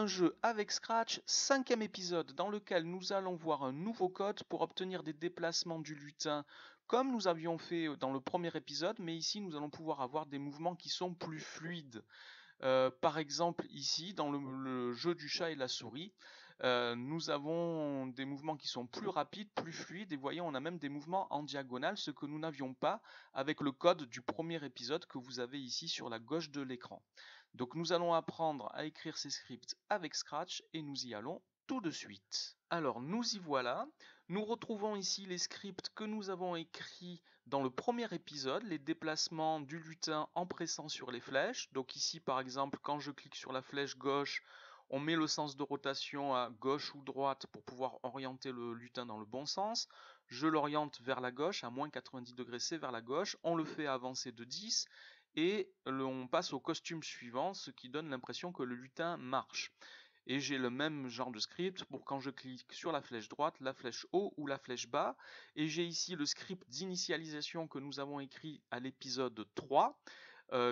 un jeu avec Scratch, 5e épisode dans lequel nous allons voir un nouveau code pour obtenir des déplacements du lutin comme nous avions fait dans le premier épisode, mais ici nous allons pouvoir avoir des mouvements qui sont plus fluides. Par exemple ici dans le jeu du chat et la souris, nous avons des mouvements qui sont plus rapides, plus fluides, et voyez on a même des mouvements en diagonale, ce que nous n'avions pas avec le code du premier épisode que vous avez ici sur la gauche de l'écran. Donc nous allons apprendre à écrire ces scripts avec Scratch et nous y allons tout de suite. Alors nous y voilà, nous retrouvons ici les scripts que nous avons écrits dans le premier épisode, les déplacements du lutin en pressant sur les flèches. Donc ici par exemple quand je clique sur la flèche gauche, on met le sens de rotation à gauche ou droite pour pouvoir orienter le lutin dans le bon sens. Je l'oriente vers la gauche, à moins 90 degrés c'est vers la gauche, on le fait avancer de 10 et on passe au costume suivant, ce qui donne l'impression que le lutin marche. Et j'ai le même genre de script pour quand je clique sur la flèche droite, la flèche haut ou la flèche bas. Et j'ai ici le script d'initialisation que nous avons écrit à l'épisode 3,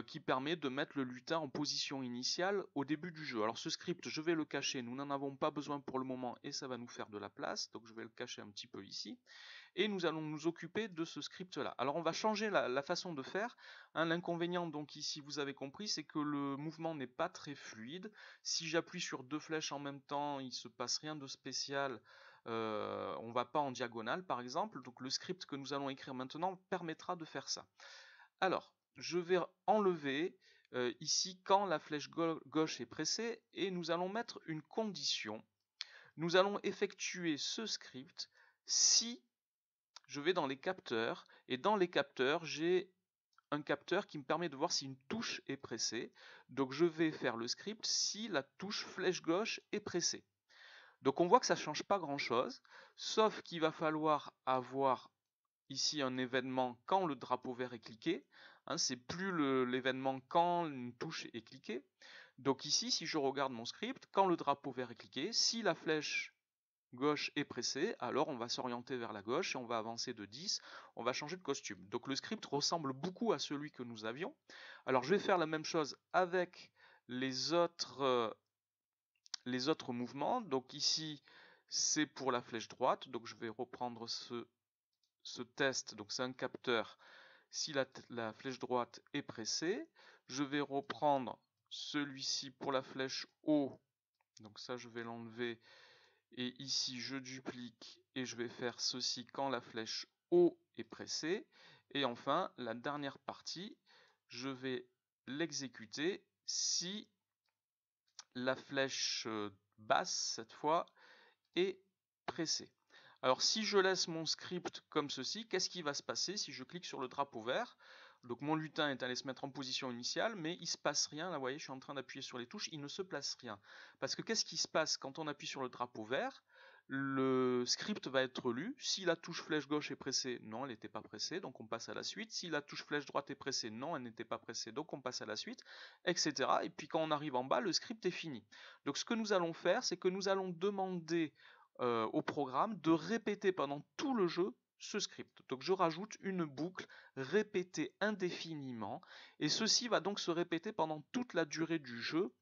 qui permet de mettre le lutin en position initiale au début du jeu. Alors ce script, je vais le cacher, nous n'en avons pas besoin pour le moment et ça va nous faire de la place, donc je vais le cacher un petit peu ici. Et nous allons nous occuper de ce script là. Alors on va changer la façon de faire. L'inconvénient donc ici vous avez compris, c'est que le mouvement n'est pas très fluide. Si j'appuie sur deux flèches en même temps, il ne se passe rien de spécial. On ne va pas en diagonale par exemple. Donc le script que nous allons écrire maintenant permettra de faire ça. Alors je vais enlever ici quand la flèche gauche est pressée et nous allons mettre une condition. Nous allons effectuer ce script si je vais dans les capteurs, et dans les capteurs, j'ai un capteur qui me permet de voir si une touche est pressée. Donc je vais faire le script si la touche flèche gauche est pressée. Donc on voit que ça ne change pas grand chose, sauf qu'il va falloir avoir ici un événement quand le drapeau vert est cliqué. C'est plus l'événement quand une touche est cliquée. Donc ici, si je regarde mon script, quand le drapeau vert est cliqué, si la flèche gauche est pressée, alors on va s'orienter vers la gauche et on va avancer de 10, on va changer de costume. Donc le script ressemble beaucoup à celui que nous avions. Alors je vais faire la même chose avec les autres mouvements. Donc ici c'est pour la flèche droite, donc je vais reprendre ce test, donc c'est un capteur si la flèche droite est pressée. Je vais reprendre celui-ci pour la flèche haut, donc ça je vais l'enlever. Et ici, je duplique et je vais faire ceci quand la flèche haut est pressée. Et enfin, la dernière partie, je vais l'exécuter si la flèche basse, cette fois, est pressée. Alors si je laisse mon script comme ceci, qu'est-ce qui va se passer si je clique sur le drapeau vert? Donc mon lutin est allé se mettre en position initiale, mais il ne se passe rien. Là, vous voyez, je suis en train d'appuyer sur les touches, il ne se passe rien. Parce que qu'est-ce qui se passe quand on appuie sur le drapeau vert? Le script va être lu. Si la touche flèche gauche est pressée, non, elle n'était pas pressée, donc on passe à la suite. Si la touche flèche droite est pressée, non, elle n'était pas pressée, donc on passe à la suite, etc. Et puis quand on arrive en bas, le script est fini. Donc ce que nous allons faire, c'est que nous allons demander au programme de répéter pendant tout le jeu ce script. Donc je rajoute une boucle répétée indéfiniment et ceci va donc se répéter pendant toute la durée du jeu.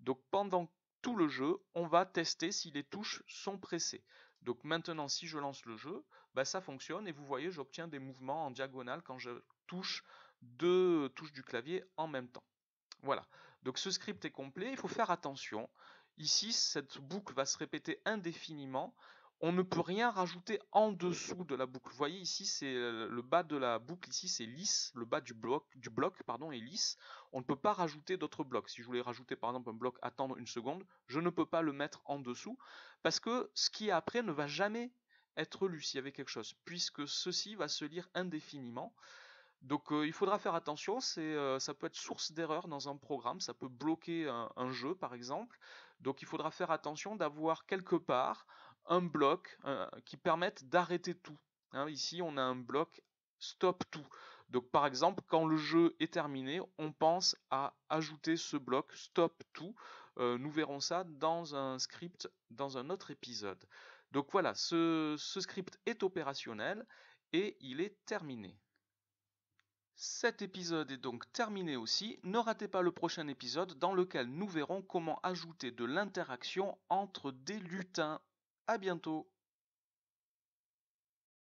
Donc pendant tout le jeu, on va tester si les touches sont pressées. Donc maintenant si je lance le jeu, ça fonctionne et vous voyez j'obtiens des mouvements en diagonale quand je touche deux touches du clavier en même temps. Voilà, donc ce script est complet, il faut faire attention. Ici, cette boucle va se répéter indéfiniment. On ne peut rien rajouter en dessous de la boucle. Vous voyez ici, c'est le bas de la boucle, ici c'est lisse, le bas du bloc est lisse. On ne peut pas rajouter d'autres blocs. Si je voulais rajouter par exemple un bloc attendre une seconde, je ne peux pas le mettre en dessous, parce que ce qui est après ne va jamais être lu s'il y avait quelque chose, puisque ceci va se lire indéfiniment. Donc il faudra faire attention, ça peut être source d'erreur dans un programme, ça peut bloquer un jeu par exemple. Donc il faudra faire attention d'avoir quelque part un bloc qui permette d'arrêter tout. Ici on a un bloc stop tout. Donc par exemple quand le jeu est terminé, on pense à ajouter ce bloc stop tout. Nous verrons ça dans un script, dans un autre épisode. Donc voilà, ce script est opérationnel et il est terminé. Cet épisode est donc terminé aussi. Ne ratez pas le prochain épisode dans lequel nous verrons comment ajouter de l'interaction entre des lutins. À bientôt.